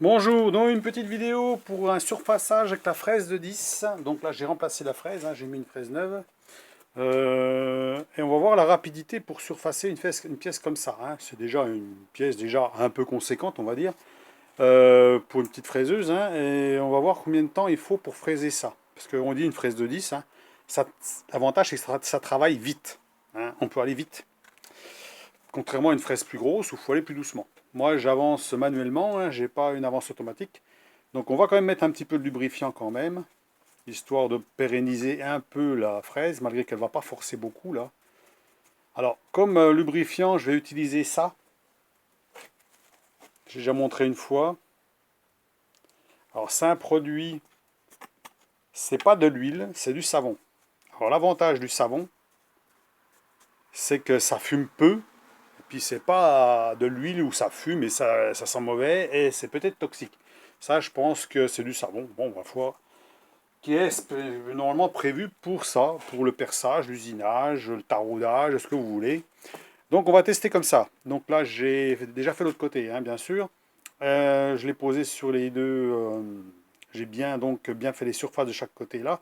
Bonjour, donc une petite vidéo pour un surfaçage avec la fraise de 10. Donc là j'ai remplacé la fraise, j'ai mis une fraise neuve. Et on va voir la rapidité pour surfacer une pièce comme ça. C'est déjà une pièce déjà un peu conséquente, on va dire, pour une petite fraiseuse. Et on va voir combien de temps il faut pour fraiser ça. Parce qu'on dit une fraise de 10, ça, l'avantage c'est que ça travaille vite. On peut aller vite. Contrairement à une fraise plus grosse où il faut aller plus doucement. Moi j'avance manuellement, j'ai pas une avance automatique. Donc on va quand même mettre un petit peu de lubrifiant quand même, histoire de pérenniser un peu la fraise, malgré qu'elle ne va pas forcer beaucoup là. Alors comme lubrifiant, je vais utiliser ça. J'ai déjà montré une fois. Alors c'est un produit, c'est pas de l'huile, c'est du savon. Alors l'avantage du savon, c'est que ça fume peu, et puis c'est pas de l'huile où ça fume et ça sent mauvais et c'est peut-être toxique. Ça je pense que c'est du savon. Bon, ma foi, qui est normalement prévu pour ça, pour le perçage, l'usinage, le taraudage, ce que vous voulez. Donc on va tester comme ça. Donc là j'ai déjà fait l'autre côté, bien sûr. Je l'ai posé sur les deux. J'ai bien fait les surfaces de chaque côté là,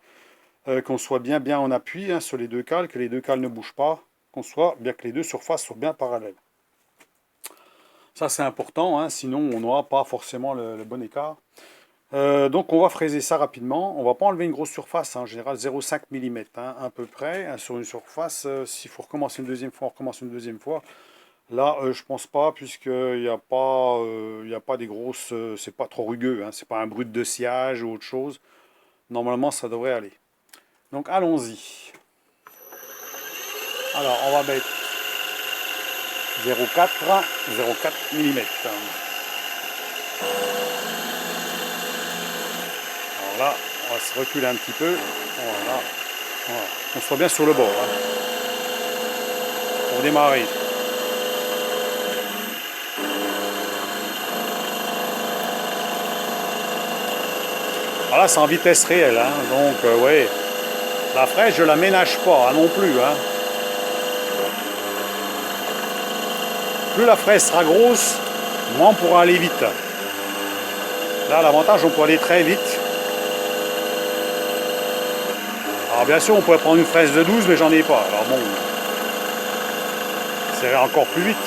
qu'on soit bien en appui sur les deux cales, que les deux cales ne bougent pas, qu'on soit bien que les deux surfaces soient bien parallèles. Ça c'est important, sinon on n'aura pas forcément le bon écart. Donc on va fraiser ça rapidement. On va pas enlever une grosse surface, en général 0,5 mm à peu près sur une surface. S'il faut recommencer une deuxième fois, on recommence une deuxième fois. Là, je pense pas, puisqu'il n'y a pas des grosses, c'est pas trop rugueux, c'est pas un brut de sciage ou autre chose. Normalement, ça devrait aller. Donc allons-y. Alors on va mettre 0,4 mm. Alors là, on va se reculer un petit peu. Voilà. Voilà. On soit bien sur le bord. Pour démarrer. Voilà, c'est en vitesse réelle. Donc, ouais. La fraise, je la ménage pas non plus. Plus la fraise sera grosse, moins on pourra aller vite. Là, l'avantage, on peut aller très vite. Alors, bien sûr, on pourrait prendre une fraise de 12, mais j'en ai pas. Alors, bon, c'est encore plus vite.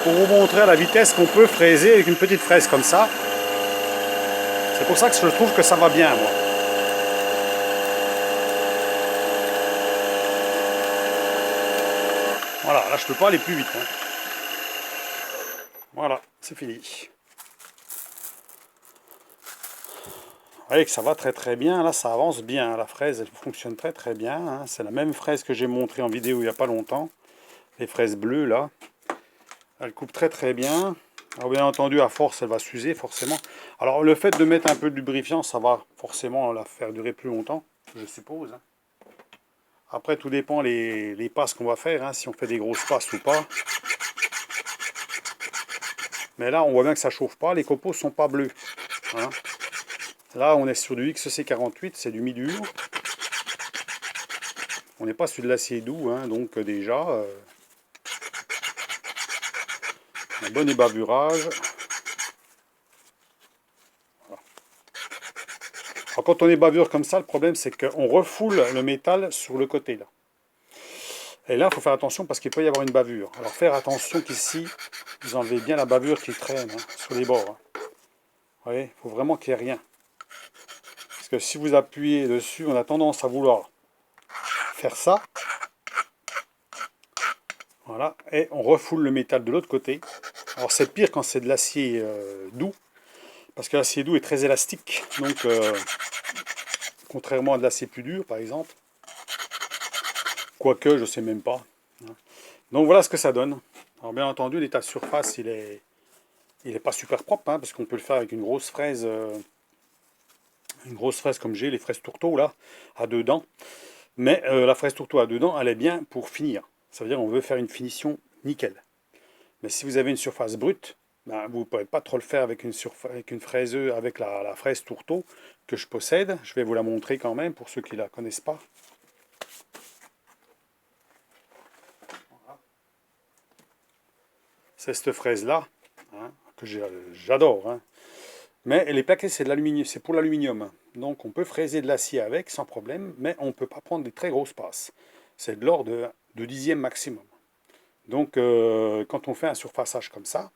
Pour vous montrer à la vitesse qu'on peut fraiser avec une petite fraise comme ça. C'est pour ça que je trouve que ça va bien, moi. Voilà, là je peux pas aller plus vite. Voilà, c'est fini. Vous voyez que ça va très bien, là ça avance bien, la fraise elle fonctionne très bien. C'est la même fraise que j'ai montrée en vidéo il n'y a pas longtemps. Les fraises bleues là. Elle coupe très bien. Alors bien entendu, à force, elle va s'user forcément. Alors le fait de mettre un peu de lubrifiant, ça va forcément la faire durer plus longtemps, je suppose. Après, tout dépend les passes qu'on va faire, si on fait des grosses passes ou pas. Mais là, on voit bien que ça chauffe pas, les copeaux sont pas bleus. Là, on est sur du XC48, c'est du mi-dur. On n'est pas sur de l'acier doux, donc déjà, un bon ébavurage. Alors, quand on ébavure comme ça, le problème c'est qu'on refoule le métal sur le côté là. Et là, il faut faire attention parce qu'il peut y avoir une bavure. Alors faire attention qu'ici, vous enlevez bien la bavure qui traîne sur les bords. Vous voyez, il faut vraiment qu'il n'y ait rien. Parce que si vous appuyez dessus, on a tendance à vouloir faire ça. Voilà, et on refoule le métal de l'autre côté. Alors c'est pire quand c'est de l'acier doux, parce que l'acier doux est très élastique. Donc, contrairement à de l'acier plus dur, par exemple. Quoique, je ne sais même pas. Donc voilà ce que ça donne. Alors bien entendu, l'état de surface, il est pas super propre, hein, parce qu'on peut le faire avec une grosse fraise comme j'ai, les fraises tourteaux là, à deux dents. Mais la fraise tourteau à deux dents, elle est bien pour finir. Ça veut dire qu'on veut faire une finition nickel. Mais si vous avez une surface brute, ben, vous ne pouvez pas trop le faire avec avec une fraiseuse, avec la fraise tourteau que je possède. Je vais vous la montrer quand même pour ceux qui ne la connaissent pas. C'est cette fraise-là, hein, que j'adore. Hein. Mais elle est plaquée, c'est de l'aluminium, c'est pour l'aluminium. Donc on peut fraiser de l'acier avec sans problème, mais on ne peut pas prendre des très grosses passes. C'est de l'ordre de dixième maximum. Donc quand on fait un surfaçage comme ça,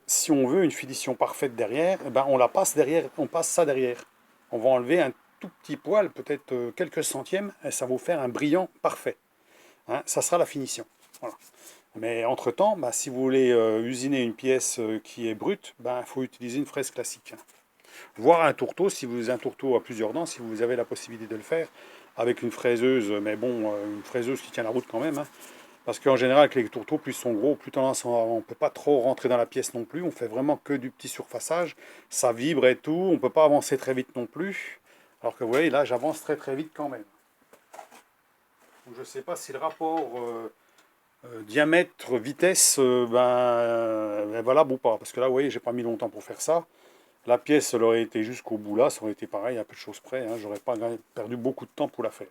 si on veut une finition parfaite derrière, eh ben, on la passe derrière, on passe ça derrière. On va enlever un tout petit poil, peut-être quelques centièmes, et ça va vous faire un brillant parfait. Hein, ça sera la finition. Voilà. Mais entre-temps, bah, si vous voulez usiner une pièce qui est brute, il faut utiliser une fraise classique. Voire un tourteau, si vous avez un tourteau à plusieurs dents, si vous avez la possibilité de le faire, avec une fraiseuse, mais bon, une fraiseuse qui tient la route quand même. Hein. Parce qu'en général, avec les tourteaux, plus ils sont gros, plus tendance, on ne peut pas trop rentrer dans la pièce non plus. On fait vraiment que du petit surfaçage. Ça vibre et tout. On ne peut pas avancer très vite non plus. Alors que vous voyez, là, j'avance très très vite quand même. Donc, je ne sais pas si le rapport diamètre-vitesse est valable ou pas. Parce que là, vous voyez, j'ai pas mis longtemps pour faire ça. La pièce, elle aurait été jusqu'au bout là. Ça aurait été pareil, à peu de choses près. Hein, j'aurais pas perdu beaucoup de temps pour la faire.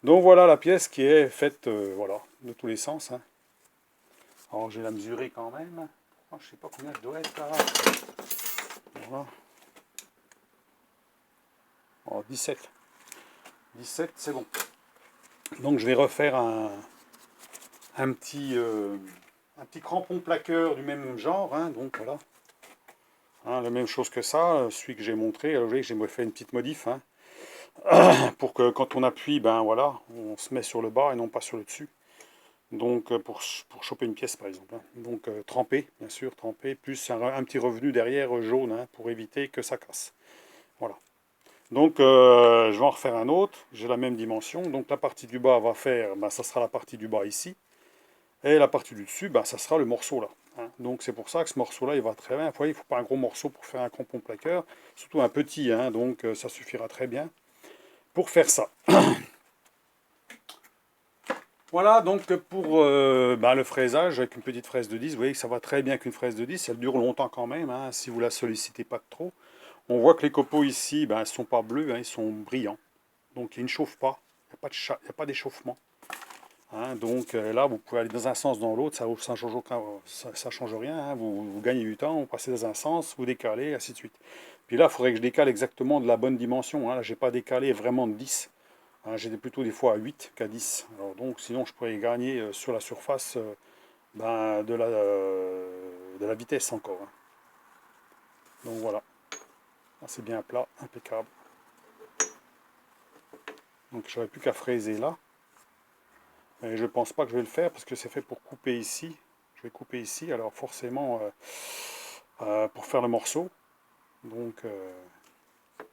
Donc voilà la pièce qui est faite voilà, de tous les sens. Hein. Alors je vais la mesurer quand même. Oh, je sais pas combien je dois être là. Voilà. Oh, 17. 17, c'est bon. Donc je vais refaire un petit crampon plaqueur du même genre. Hein, donc voilà. Hein, la même chose que ça, celui que j'ai montré. Alors, vous voyez que j'ai fait une petite modif. Hein, pour que quand on appuie, ben voilà, on se met sur le bas et non pas sur le dessus. Donc pour choper une pièce par exemple. Hein. Donc tremper, bien sûr, tremper, plus un petit revenu derrière jaune hein, pour éviter que ça casse. Voilà. Donc je vais en refaire un autre, j'ai la même dimension. Donc la partie du bas va faire, ça sera la partie du bas ici. Et la partie du dessus, ça sera le morceau là. Hein. Donc c'est pour ça que ce morceau-là, il va très bien. Vous voyez, il ne faut pas un gros morceau pour faire un crampon plaqueur, surtout un petit, hein, donc ça suffira très bien pour faire ça. Voilà donc pour le fraisage avec une petite fraise de 10, vous voyez que ça va très bien qu'une fraise de 10, elle dure longtemps quand même, hein, si vous la sollicitez pas trop. On voit que les copeaux ici, ils ne sont pas bleus, hein, ils sont brillants. Donc ils ne chauffent pas, il n'y a pas d'échauffement. Hein, donc là, vous pouvez aller dans un sens, dans l'autre, ça change rien, hein, vous gagnez du temps, vous passez dans un sens, vous décalez, ainsi de suite. Puis là, il faudrait que je décale exactement de la bonne dimension, hein, là, je n'ai pas décalé vraiment de 10. Hein, j'ai plutôt des fois à 8 qu'à 10. Alors donc sinon je pourrais gagner sur la surface de la vitesse encore. Hein. Donc voilà. C'est bien plat, impeccable. Donc j'aurais plus qu'à fraiser là. Mais je pense pas que je vais le faire parce que c'est fait pour couper ici. Je vais couper ici, alors forcément pour faire le morceau. Donc et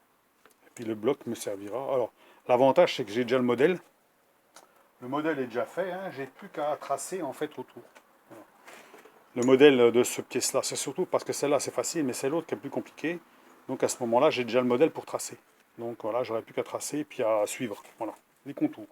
puis le bloc me servira. Alors l'avantage c'est que j'ai déjà le modèle. Le modèle est déjà fait, hein. J'ai plus qu'à tracer en fait autour. Voilà. Le modèle de ce pièce-là, c'est surtout parce que celle-là c'est facile, mais c'est l'autre qui est plus compliqué. Donc à ce moment-là, j'ai déjà le modèle pour tracer. Donc voilà, j'aurais plus qu'à tracer et puis à suivre. Voilà, les contours.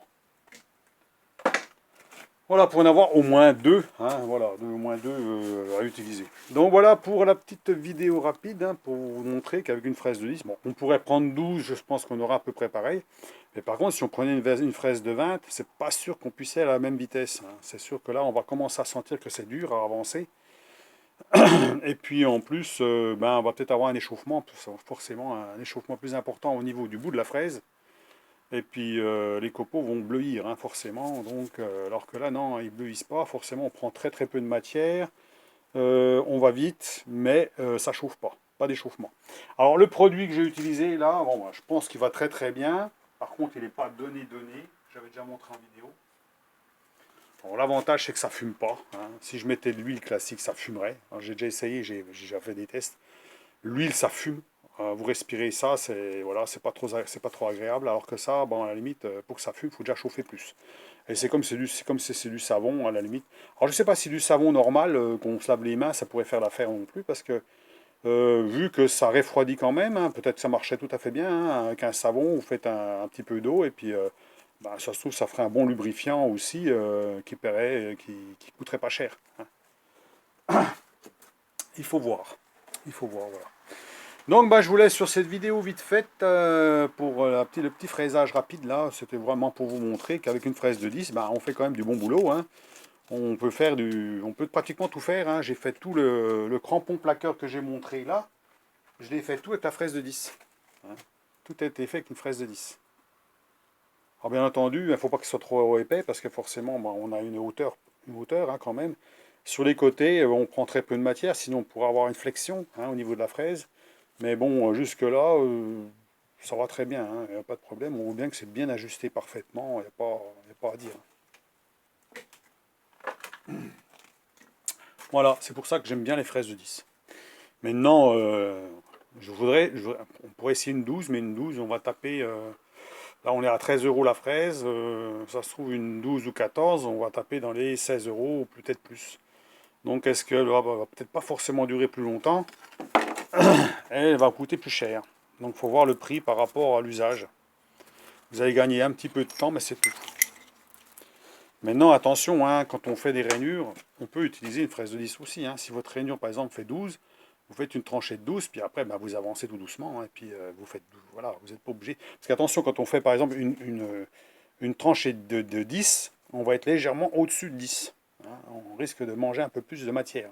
Voilà, pour en avoir au moins deux, hein, voilà, au moins deux à utiliser. Donc voilà pour la petite vidéo rapide, hein, pour vous montrer qu'avec une fraise de 10, bon, on pourrait prendre 12, je pense qu'on aura à peu près pareil. Mais par contre, si on prenait une fraise de 20, c'est pas sûr qu'on puisse aller à la même vitesse. Hein. C'est sûr que là, on va commencer à sentir que c'est dur à avancer. Et puis en plus, on va peut-être avoir un échauffement, forcément un échauffement plus important au niveau du bout de la fraise. Et puis les copeaux vont bleuir, hein, forcément. Donc, alors que là, non, ils ne bleuissent pas. Forcément, on prend très très peu de matière. On va vite, mais ça chauffe pas. Pas d'échauffement. Alors le produit que j'ai utilisé là, bon, je pense qu'il va très très bien. Par contre, il n'est pas donné. J'avais déjà montré en vidéo. Alors l'avantage c'est que ça fume pas. Hein. Si je mettais de l'huile classique, ça fumerait. J'ai déjà essayé, j'ai déjà fait des tests. L'huile, ça fume. Vous respirez ça, voilà, c'est pas trop agréable, alors que ça, bon, à la limite, pour que ça fume, il faut déjà chauffer plus. Et c'est comme si c'est du savon, à la limite. Alors je sais pas si du savon normal, qu'on se lave les mains, ça pourrait faire l'affaire non plus, parce que vu que ça refroidit quand même, hein, peut-être que ça marcherait tout à fait bien, hein, avec un savon, vous faites un petit peu d'eau, et puis bah, ça se trouve, ça ferait un bon lubrifiant aussi, qui coûterait pas cher, hein. Il faut voir. Il faut voir, voilà. Donc bah, je vous laisse sur cette vidéo vite faite pour le petit fraisage rapide là. C'était vraiment pour vous montrer qu'avec une fraise de 10, bah, on fait quand même du bon boulot, hein. On peut pratiquement tout faire, hein. J'ai fait tout le crampon plaqueur que j'ai montré là. Je l'ai fait tout avec la fraise de 10, hein. Tout a été fait avec une fraise de 10. Alors bien entendu, il ne faut pas qu'il soit trop épais parce que forcément bah, on a une hauteur, hein, quand même. Sur les côtés, on prend très peu de matière, sinon on pourra avoir une flexion, hein, au niveau de la fraise. Mais bon, jusque-là, ça va très bien, hein, il n'y a pas de problème. On voit bien que c'est bien ajusté parfaitement, il n'y a pas à dire. Voilà, c'est pour ça que j'aime bien les fraises de 10. Maintenant, on pourrait essayer une 12, mais une 12, on va taper. Là, on est à 13 € la fraise. Ça se trouve, une 12 ou 14, on va taper dans les 16 € ou peut-être plus. Donc, est-ce qu'elle va peut-être pas forcément durer plus longtemps? Elle va coûter plus cher. Donc, il faut voir le prix par rapport à l'usage. Vous allez gagner un petit peu de temps, mais c'est tout. Maintenant, attention, hein, quand on fait des rainures, on peut utiliser une fraise de 10 aussi, hein. Si votre rainure, par exemple, fait 12, vous faites une tranchée de 12, puis après, bah, vous avancez tout doucement, hein, et puis vous faites 12. Voilà, vous n'êtes pas obligé. Parce qu'attention, quand on fait, par exemple, une tranchée de 10, on va être légèrement au-dessus de 10, hein. On risque de manger un peu plus de matière,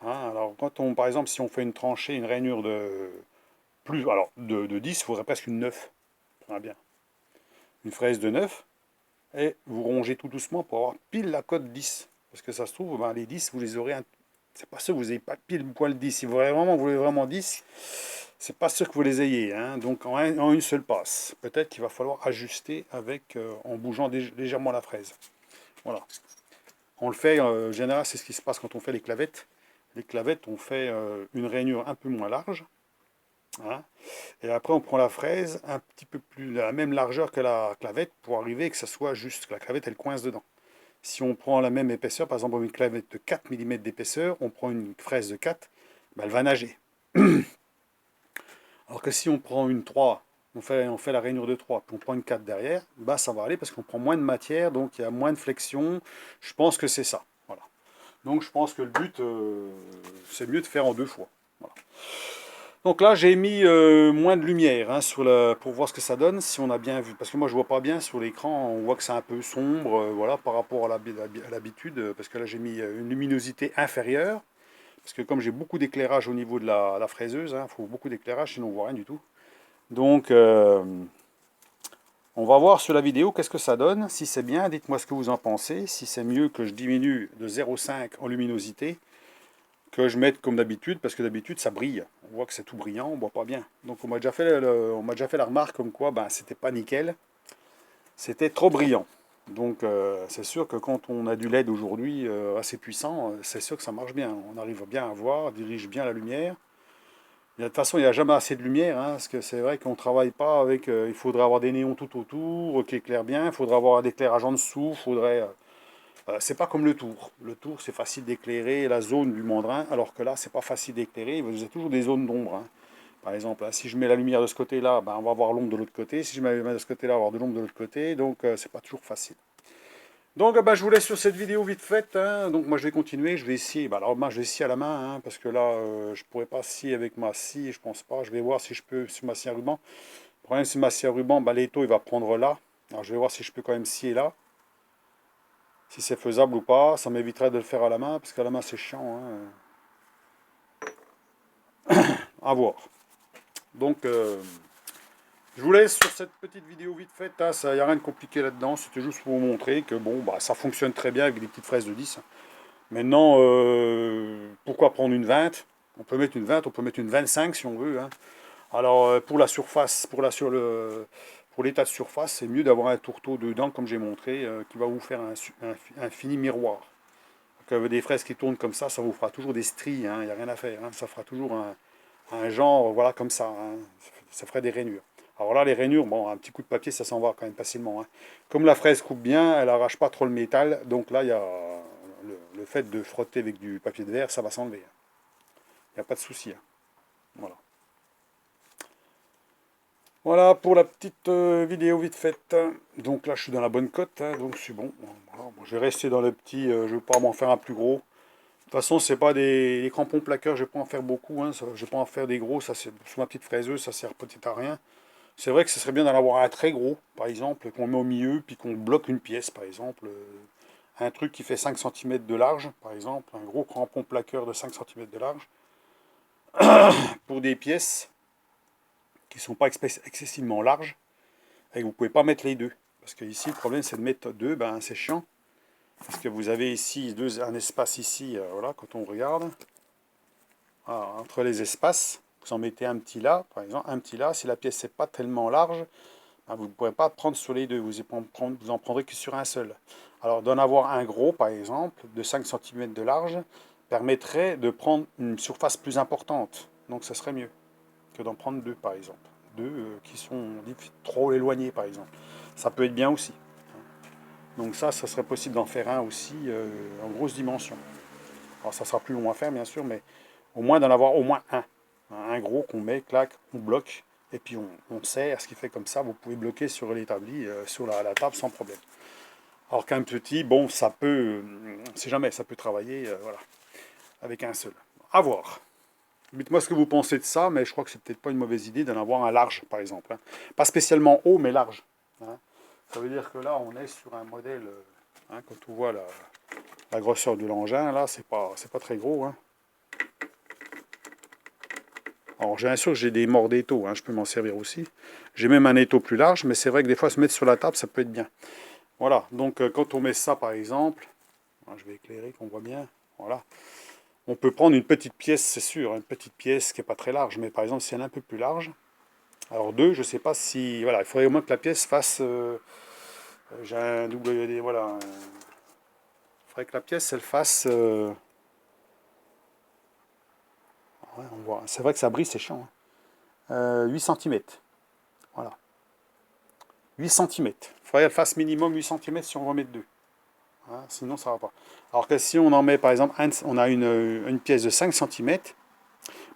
hein. Alors, par exemple, si on fait une tranchée, une rainure de 10, il faudrait presque une 9. Ah, bien. Une fraise de 9, et vous rongez tout doucement pour avoir pile la cote 10. Parce que ça se trouve, ben, les 10, vous les aurez. C'est pas sûr que vous n'ayez pas pile poil 10. Si vous voulez vraiment 10, c'est pas sûr que vous les ayez, hein. Donc en une seule passe. Peut-être qu'il va falloir ajuster en bougeant légèrement la fraise. Voilà. On le fait, en général, c'est ce qui se passe quand on fait les clavettes. Les clavettes, on fait une rainure un peu moins large, hein. Et après, on prend la fraise un petit peu plus, la même largeur que la clavette pour arriver que ça soit juste, que la clavette, elle coince dedans. Si on prend la même épaisseur, par exemple une clavette de 4 mm d'épaisseur, on prend une fraise de 4, ben elle va nager. Alors que si on prend une 3, on fait la rainure de 3, puis on prend une 4 derrière, bah ça va aller parce qu'on prend moins de matière, donc il y a moins de flexion. Je pense que c'est ça. Voilà. Donc je pense que le but, c'est mieux de faire en deux fois. Voilà. Donc là, j'ai mis moins de lumière, hein, pour voir ce que ça donne, si on a bien vu. Parce que moi, je vois pas bien sur l'écran, on voit que c'est un peu sombre, voilà, par rapport à l'habitude, parce que là, j'ai mis une luminosité inférieure. Parce que comme j'ai beaucoup d'éclairage au niveau de la fraiseuse, il faut beaucoup d'éclairage, sinon on voit rien du tout. Donc, on va voir sur la vidéo qu'est-ce que ça donne. Si c'est bien, dites-moi ce que vous en pensez. Si c'est mieux que je diminue de 0,5 en luminosité, que je mette comme d'habitude, parce que d'habitude ça brille. On voit que c'est tout brillant, on voit pas bien. Donc on m'a déjà fait la remarque comme quoi ben, c'était pas nickel, c'était trop brillant. Donc c'est sûr que quand on a du LED aujourd'hui assez puissant, c'est sûr que ça marche bien. On arrive bien à voir, dirige bien la lumière. De toute façon, il n'y a jamais assez de lumière, hein, parce que c'est vrai qu'on ne travaille pas avec. Il faudrait avoir des néons tout autour qui éclairent bien, il faudrait avoir un éclairage en dessous, c'est pas comme le tour. Le tour, c'est facile d'éclairer la zone du mandrin, alors que là, c'est pas facile d'éclairer. Vous avez toujours des zones d'ombre, hein. Par exemple, là, si je mets la lumière de ce côté-là, ben, on va avoir l'ombre de l'autre côté. Si je mets la lumière de ce côté-là, on va avoir de l'ombre de l'autre côté. Donc, c'est pas toujours facile. Donc, ben, je vous laisse sur cette vidéo vite faite, hein. Donc, moi, je vais continuer. Je vais scier. Ben, alors, moi, je vais scier à la main, hein, parce que là, je pourrais pas scier avec ma scie. Je pense pas. Je vais voir si je peux sur ma scie à ruban. Le problème, c'est ma scie à ruban, ben, l'étau, il va prendre là. Alors, je vais voir si je peux quand même scier là. Si c'est faisable ou pas, ça m'éviterait de le faire à la main, parce qu'à la main c'est chiant, hein. À voir. Donc, je vous laisse sur cette petite vidéo vite faite, hein. Il n'y a rien de compliqué là-dedans, c'était juste pour vous montrer que bon, bah, ça fonctionne très bien avec des petites fraises de 10. Maintenant, pourquoi prendre une 20? On peut mettre une 20, on peut mettre une 25 si on veut, hein. Alors, pour la surface, pour l'état de surface, c'est mieux d'avoir un tourteau dedans, comme j'ai montré, qui va vous faire un fini miroir. Donc, des fraises qui tournent comme ça vous fera toujours des stries, hein, il n'y a rien à faire, hein. Ça fera toujours un genre, voilà, comme ça, hein. Ça ferait des rainures. Alors là, les rainures, bon, un petit coup de papier, ça s'en va quand même facilement, hein. Comme la fraise coupe bien, elle arrache pas trop le métal, donc là, il y a le fait de frotter avec du papier de verre, ça va s'enlever, hein. Il n'y a pas de souci, hein. Voilà. Voilà pour la petite vidéo vite faite. Donc là, je suis dans la bonne cote, hein, donc c'est bon. Voilà. Bon, je vais rester dans le petit, je ne vais pas m'en faire un plus gros. De toute façon, c'est pas des crampons plaqueurs, je vais pas en faire beaucoup, hein, je vais pas en faire des gros, ça c'est sur ma petite fraiseuse, ça sert peut-être à rien. C'est vrai que ce serait bien d'en avoir un très gros, par exemple, qu'on met au milieu, puis qu'on bloque une pièce, par exemple. Un truc qui fait 5 cm de large, par exemple, un gros crampon plaqueur de 5 cm de large, pour des pièces qui ne sont pas excessivement larges, et vous ne pouvez pas mettre les deux. Parce que ici, le problème, c'est de mettre deux, ben, c'est chiant. Parce que vous avez ici un espace ici, voilà, quand on regarde. Voilà, entre les espaces, vous en mettez un petit là, par exemple, un petit là. Si la pièce n'est pas tellement large, ben, vous ne pourrez pas prendre sur les deux, vous en prendrez que sur un seul. Alors d'en avoir un gros, par exemple, de 5 cm de large, permettrait de prendre une surface plus importante. Donc ça serait mieux que d'en prendre deux, par exemple. Deux qui sont trop éloignés, par exemple. Ça peut être bien aussi. Donc ça serait possible d'en faire un aussi en grosse dimension. Alors ça sera plus long à faire, bien sûr, mais au moins d'en avoir au moins un. Un gros qu'on met, clac, on bloque, et puis on serre, ce qui fait comme ça, vous pouvez bloquer sur l'établi, sur la table sans problème. Alors qu'un petit, bon, ça peut, c'est jamais, ça peut travailler, voilà, avec un seul. À voir. Dites-moi ce que vous pensez de ça, mais je crois que c'est peut-être pas une mauvaise idée d'en avoir un large, par exemple, hein. Pas spécialement haut, mais large, hein. Ça veut dire que là, on est sur un modèle, hein, quand on voit la grosseur de l'engin, là, c'est pas très gros, hein. Alors, bien sûr, j'ai des morts d'étau, hein, je peux m'en servir aussi. J'ai même un étau plus large, mais c'est vrai que des fois, se mettre sur la table, ça peut être bien. Voilà, donc quand on met ça, par exemple, je vais éclairer, qu'on voit bien, voilà. On peut prendre une petite pièce, c'est sûr, une petite pièce qui n'est pas très large, mais par exemple, si elle est un peu plus large, alors deux, je ne sais pas si, voilà, il faudrait au moins que la pièce fasse, j'ai un WD, voilà, il faudrait que la pièce, elle fasse, ouais, on voit, c'est vrai que ça brille, c'est chiant, hein. 8 cm, voilà. 8 cm. Il faudrait qu'elle fasse minimum 8 cm si on va mettre deux. Hein, sinon, ça ne va pas. Alors que si on en met, par exemple, on a une pièce de 5 cm,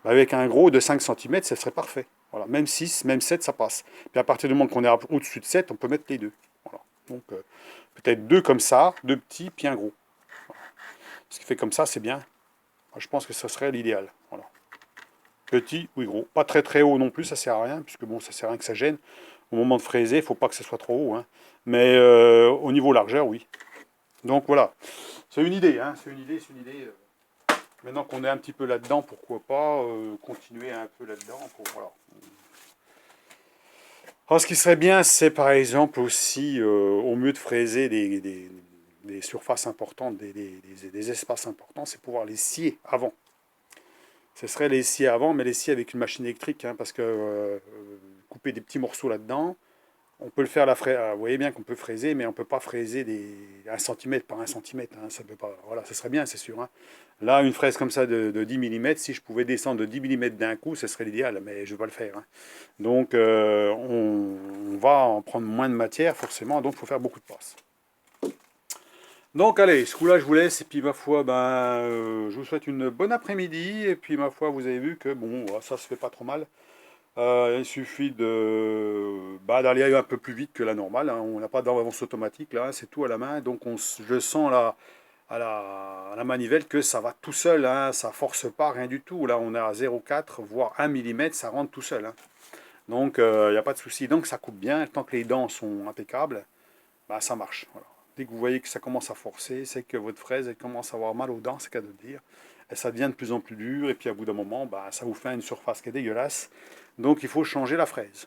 bah, avec un gros de 5 cm, ça serait parfait. Voilà. Même 6, même 7, ça passe. Puis à partir du moment qu'on est au-dessus de 7, on peut mettre les deux. Voilà. Donc peut-être deux comme ça, deux petits, puis un gros. Voilà. Ce qui fait comme ça, c'est bien. Moi, je pense que ce serait l'idéal. Voilà. Petit, oui, gros. Pas très très haut non plus, ça sert à rien, puisque bon, ça sert à rien que ça gêne. Au moment de fraiser, il ne faut pas que ce soit trop haut, hein. Mais au niveau largeur, oui. Donc voilà. C'est une idée, hein. C'est une idée, c'est une idée. Maintenant qu'on est un petit peu là-dedans, pourquoi pas continuer un peu là-dedans. Voilà. Alors, ce qui serait bien, c'est par exemple aussi, au mieux de fraiser des surfaces importantes, des espaces importants, c'est pouvoir les scier avant. Ce serait les scier avant, mais les scier avec une machine électrique, hein, parce que couper des petits morceaux là-dedans, on peut le faire à la fraise. Vous voyez bien qu'on peut fraiser, mais on ne peut pas fraiser 1 cm par 1 cm, hein, ça peut pas. Voilà, ça serait bien, c'est sûr, hein. Là, une fraise comme ça de 10 mm, si je pouvais descendre de 10 mm d'un coup, ce serait l'idéal, mais je ne vais pas le faire, hein. Donc, on va en prendre moins de matière, forcément, donc il faut faire beaucoup de passes. Donc, allez, ce coup-là, je vous laisse, et puis, ma foi, je vous souhaite une bonne après-midi, et puis, ma foi, vous avez vu que, bon, ça se fait pas trop mal. Il suffit d'aller un peu plus vite que la normale, hein. On n'a pas d'avance automatique, là, c'est tout à la main, donc je sens à la manivelle que ça va tout seul, hein, ça force pas, rien du tout. Là, on est à 0,4, voire 1 mm, ça rentre tout seul, hein. Donc, il n'y a pas de souci. Donc, ça coupe bien. Tant que les dents sont impeccables, bah, ça marche. Voilà. Dès que vous voyez que ça commence à forcer, c'est que votre fraise elle commence à avoir mal aux dents, c'est qu'à de dire. Et ça devient de plus en plus dur, et puis à bout d'un moment, bah, ça vous fait une surface qui est dégueulasse. Donc, il faut changer la fraise.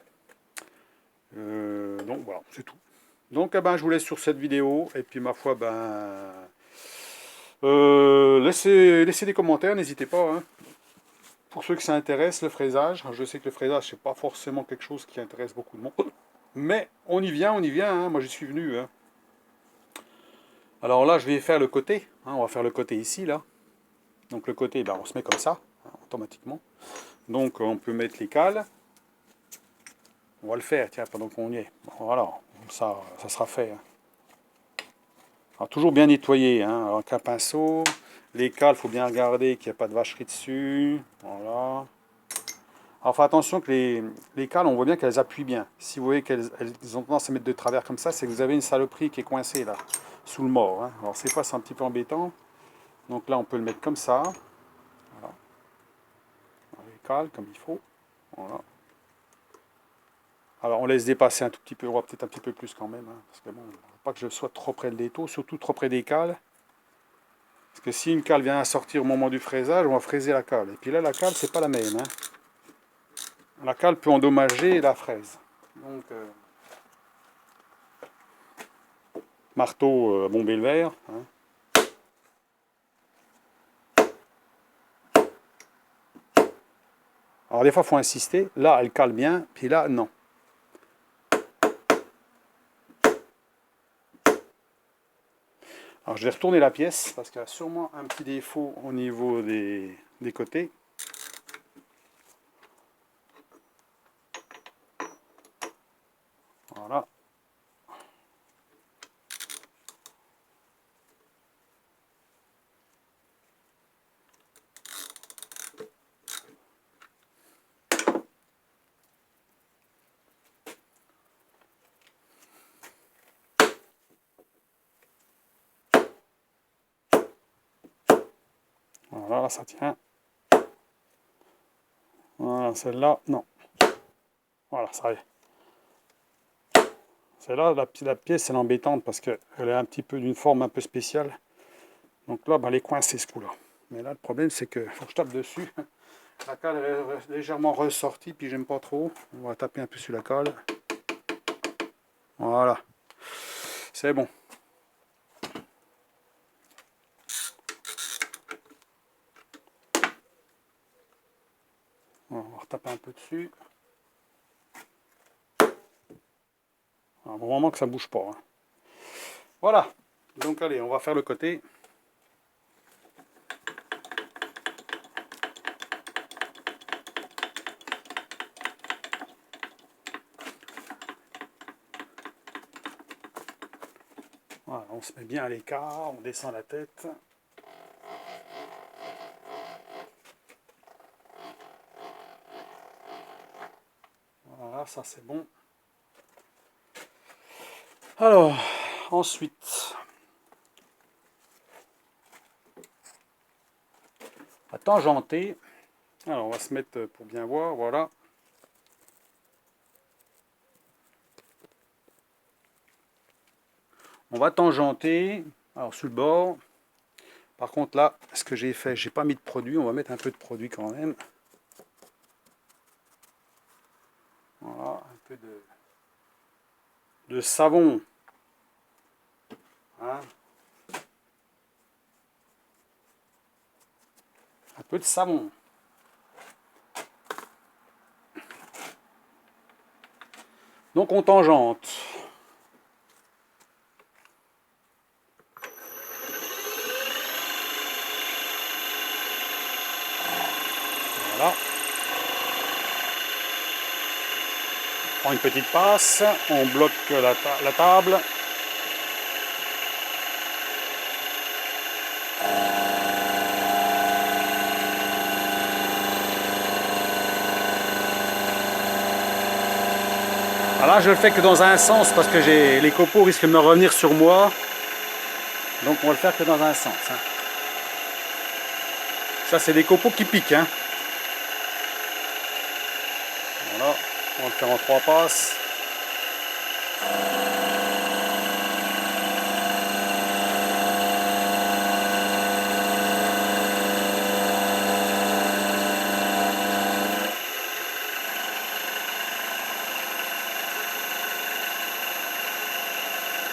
Donc, voilà, c'est tout. Donc, je vous laisse sur cette vidéo, et puis ma foi, laissez des commentaires, n'hésitez pas, hein. Pour ceux que ça intéresse, le fraisage, je sais que le fraisage, c'est pas forcément quelque chose qui intéresse beaucoup de monde, mais on y vient, hein. Moi j'y suis venu, hein. Alors là, je vais faire le côté, hein. On va faire le côté ici, là. Donc le côté, on se met comme ça, hein, automatiquement. Donc on peut mettre les cales. On va le faire, tiens, pendant qu'on y est. Bon, voilà, ça sera fait. Hein. Alors toujours bien nettoyer, hein, avec un pinceau. Les cales, il faut bien regarder qu'il n'y a pas de vacherie dessus. Voilà. Alors faites attention que les cales, on voit bien qu'elles appuient bien. Si vous voyez qu'elles ont tendance à mettre de travers comme ça, c'est que vous avez une saloperie qui est coincée là, sous le mort. Hein. Alors c'est pas, c'est un petit peu embêtant. Donc là, on peut le mettre comme ça. Voilà. Les cales, comme il faut. Voilà. Alors on laisse dépasser un tout petit peu, on va peut-être un petit peu plus quand même. Hein, parce que bon, pas que je sois trop près de l'étau, surtout trop près des cales. Parce que si une cale vient à sortir au moment du fraisage, on va fraiser la cale. Et puis là, la cale, c'est pas la même. Hein. La cale peut endommager la fraise. Donc, marteau à bomber le verre. Hein. Alors des fois, il faut insister. Là, elle cale bien, puis là, non. Alors je vais retourner la pièce, parce qu'il y a sûrement un petit défaut au niveau des côtés. Voilà. Voilà, ça tient. Voilà, celle-là, non. Voilà, ça y est. Celle-là, la pièce, elle est embêtante parce qu'elle est un petit peu d'une forme un peu spéciale. Donc là, ben, elle est coincée ce coup-là. Mais là, le problème, c'est que faut que je tape dessus. La cale est légèrement ressortie, puis j'aime pas trop. On va taper un peu sur la cale. Voilà. C'est bon. On va retaper un peu dessus. Alors, bon, vraiment que ça bouge pas. Hein. Voilà. Donc allez, on va faire le côté. Voilà, on se met bien à l'écart, on descend la tête. Voilà, ça c'est bon. Alors, ensuite, à tangenter. Alors, on va se mettre pour bien voir, voilà. On va tangenter, alors sur le bord. Par contre là, ce que j'ai fait, j'ai pas mis de produit, on va mettre un peu de produit quand même. Voilà, un peu de savon. Hein. Un peu de savon. Donc on tangente. Voilà. On prend une petite passe, on bloque la table. Alors là, je le fais que dans un sens parce que les copeaux risquent de me revenir sur moi. Donc on va le faire que dans un sens. Hein. Ça, c'est des copeaux qui piquent. Hein. Voilà, on va le faire en 3 passes.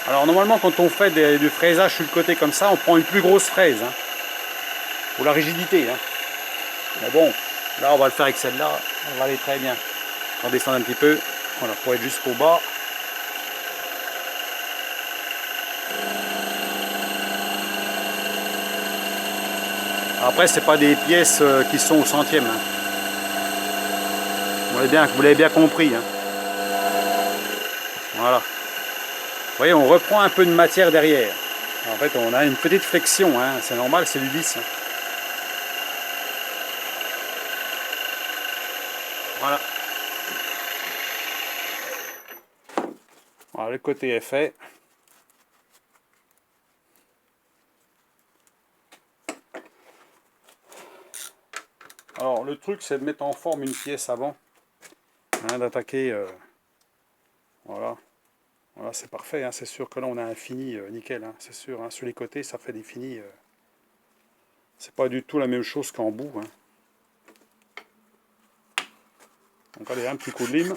Alors normalement quand on fait du fraisage sur le côté comme ça, on prend une plus grosse fraise. Hein, pour la rigidité. Hein. Mais bon, là on va le faire avec celle-là, on va aller très bien. On va descendre un petit peu, voilà, pour être jusqu'au bas. Après c'est pas des pièces qui sont au centième. Hein. Vous l'avez bien compris. Hein. Voilà. Vous voyez, on reprend un peu de matière derrière. En fait, on a une petite flexion. Hein. C'est normal, c'est du vis. Hein. Voilà. Voilà, le côté est fait. Alors, le truc, c'est de mettre en forme une pièce avant. Hein, d'attaquer. Voilà. Voilà, c'est parfait. Hein. C'est sûr que là, on a un fini nickel. Hein. C'est sûr. Hein. Sur les côtés, ça fait des finis. C'est pas du tout la même chose qu'en bout. Hein. Donc, allez, un petit coup de lime.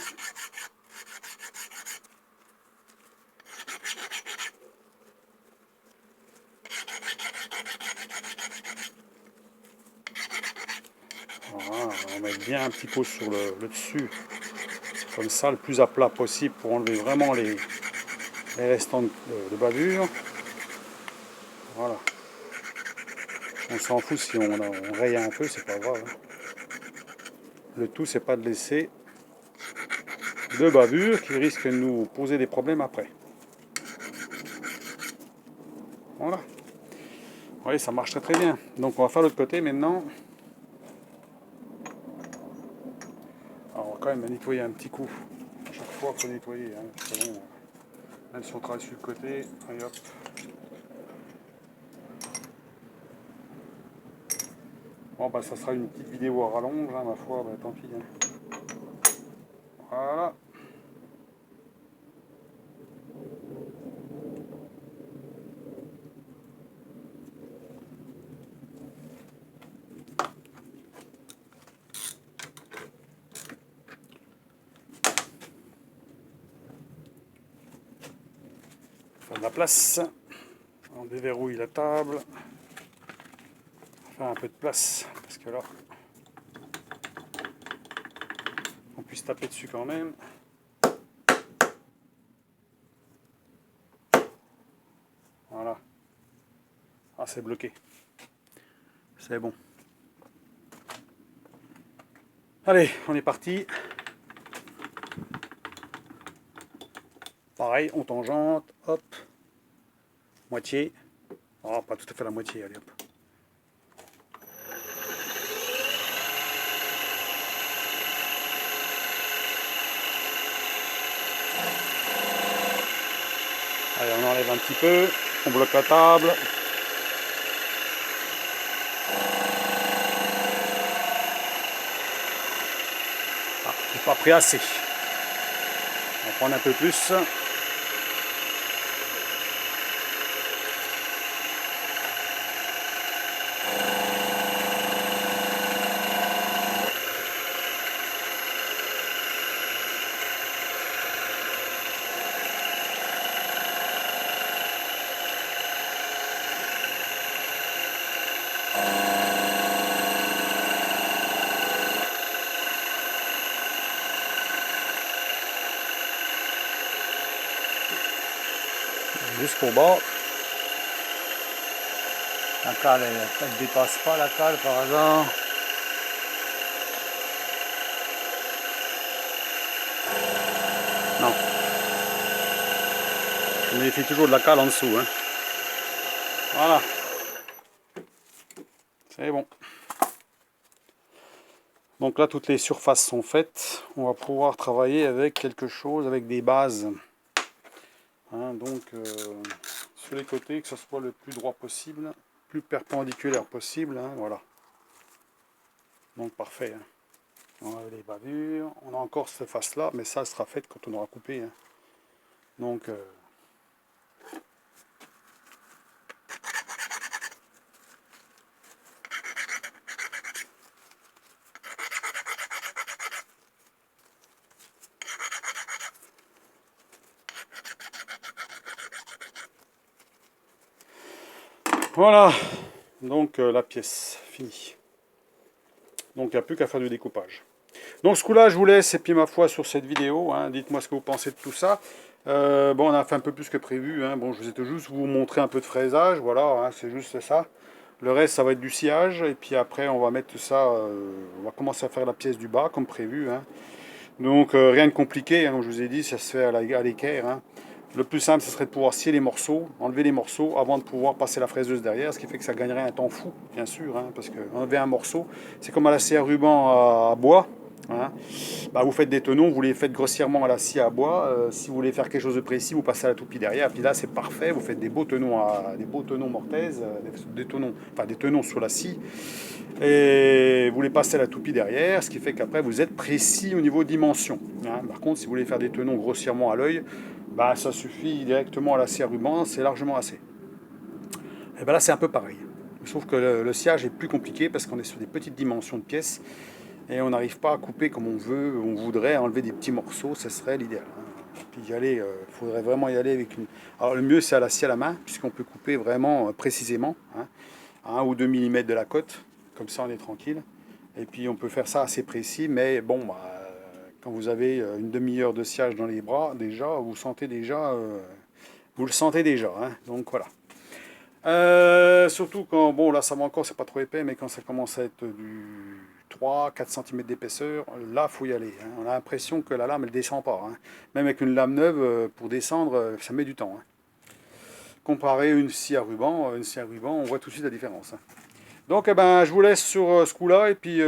Voilà, on va mettre bien un petit coup sur le dessus. Comme ça, le plus à plat possible pour enlever vraiment les restants de bavure. Voilà. On s'en fout si on raye un peu, c'est pas grave. Hein. Le tout, c'est pas de laisser de bavure qui risque de nous poser des problèmes après. Voilà. Oui, ça marche très bien. Donc on va faire l'autre côté maintenant. Alors on va quand même nettoyer un petit coup. À chaque fois, il faut nettoyer. Hein. C'est bon. Même si on travaille sur le côté, allez, hop. Bon, bah, ça sera une petite vidéo à rallonge, hein, ma foi, bah, tant pis. Hein. Voilà. Faire de la place. On déverrouille la table. Faire un peu de place, parce que là, on puisse taper dessus quand même. Voilà. Ah, c'est bloqué. C'est bon. Allez, on est parti. Pareil, on tangente, hop. Moitié. Oh, pas tout à fait la moitié, allez hop. Allez, on enlève un petit peu. On bloque la table. Ah, j'ai pas pris assez. On va prendre un peu plus. Jusqu'au bas. La cale, elle ne dépasse pas la cale par hasard. Non. On vérifie toujours de la cale en dessous. Hein. Voilà. C'est bon. Donc là, toutes les surfaces sont faites. On va pouvoir travailler avec quelque chose, avec des bases. Hein, donc, sur les côtés, que ce soit le plus droit possible, plus perpendiculaire possible. Hein, voilà. Donc, parfait. Hein. On a les bavures. On a encore cette face-là, mais ça sera fait quand on aura coupé. Hein. Donc, voilà. Donc, la pièce finie. Donc, il n'y a plus qu'à faire du découpage. Donc, ce coup-là, je vous laisse, et puis ma foi, sur cette vidéo. Hein, dites-moi ce que vous pensez de tout ça. Bon, on a fait un peu plus que prévu. Hein. Bon, je vous ai juste vous montrer un peu de fraisage. Voilà, hein, c'est juste ça. Le reste, ça va être du sciage. Et puis après, on va mettre tout ça. On va commencer à faire la pièce du bas, comme prévu. Hein. Donc rien de compliqué, hein, comme je vous ai dit, ça se fait à l'équerre. Hein. Le plus simple, ce serait de pouvoir scier les morceaux, enlever les morceaux avant de pouvoir passer la fraiseuse derrière, ce qui fait que ça gagnerait un temps fou, bien sûr, hein, parce que enlever un morceau, c'est comme à la scie à ruban à bois. Hein. Bah, vous faites des tenons, vous les faites grossièrement à la scie à bois. Si vous voulez faire quelque chose de précis, vous passez à la toupie derrière. Puis là, c'est parfait. Vous faites des beaux tenons, des beaux tenons mortaise, des tenons, enfin des tenons sur la scie. Et vous les passez à la toupie derrière, ce qui fait qu'après vous êtes précis au niveau dimension. Hein. Par contre, si vous voulez faire des tenons grossièrement à l'œil, bah, ça suffit directement à la scie à ruban, c'est largement assez. Et ben là, c'est un peu pareil. Sauf que le sciage est plus compliqué parce qu'on est sur des petites dimensions de pièces et on n'arrive pas à couper comme on veut, on voudrait enlever des petits morceaux, ce serait l'idéal. Hein. Puis y aller, faudrait vraiment y aller avec une. Alors le mieux c'est à la scie à la main, puisqu'on peut couper vraiment précisément, hein, à 1 ou 2 mm de la côte, comme ça on est tranquille. Et puis on peut faire ça assez précis, mais bon, bah, quand vous avez une demi-heure de sciage dans les bras, déjà, vous le sentez déjà, hein, donc voilà. Surtout quand, bon là ça va encore, c'est pas trop épais, mais quand ça commence à être du 3-4 cm d'épaisseur, là faut y aller. Hein. On a l'impression que la lame elle descend pas. Hein. Même avec une lame neuve, pour descendre, ça met du temps. Hein. Comparé à une scie à ruban, on voit tout de suite la différence. Hein. Donc eh ben, je vous laisse sur ce coup-là, et puis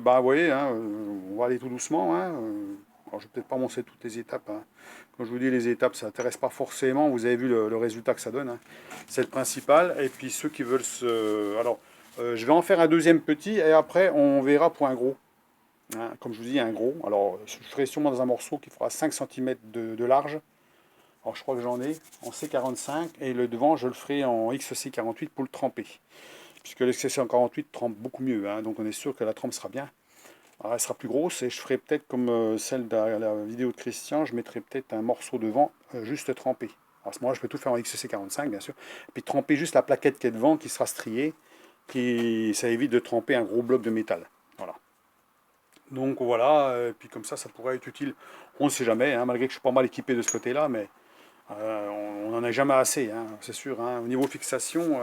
bah, vous voyez, hein, on va aller tout doucement. Hein. Alors, je vais peut-être pas montrer toutes les étapes. Hein. Quand je vous dis les étapes, ça n'intéresse pas forcément. Vous avez vu le résultat que ça donne. Hein. C'est le principal. Et puis ceux qui veulent se... Alors, je vais en faire un deuxième petit et après on verra pour un gros. Hein. Comme je vous dis, un gros. Alors, je ferai sûrement dans un morceau qui fera 5 cm de large. Alors, je crois que j'en ai en C45 et le devant, je le ferai en XC48 pour le tremper. Puisque le XC48 trempe beaucoup mieux. Hein. Donc, on est sûr que la trempe sera bien. Alors, elle sera plus grosse et je ferai peut-être comme celle de la vidéo de Christian, je mettrai peut-être un morceau devant juste trempé. Alors, à ce moment-là, je peux tout faire en XC45 bien sûr. Et puis tremper juste la plaquette qui est devant qui sera striée, ça évite de tremper un gros bloc de métal. Voilà. Donc voilà, et puis comme ça pourrait être utile. On ne sait jamais, hein, malgré que je suis pas mal équipé de ce côté-là, mais on n'en a jamais assez, hein, c'est sûr. Hein. Au niveau fixation,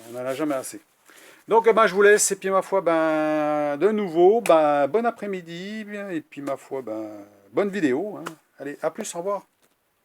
on n'en a jamais assez. Donc ben, je vous laisse, et puis ma foi, ben, de nouveau, ben, bon après-midi, et puis ma foi, ben, bonne vidéo. Hein. Allez, à plus, au revoir.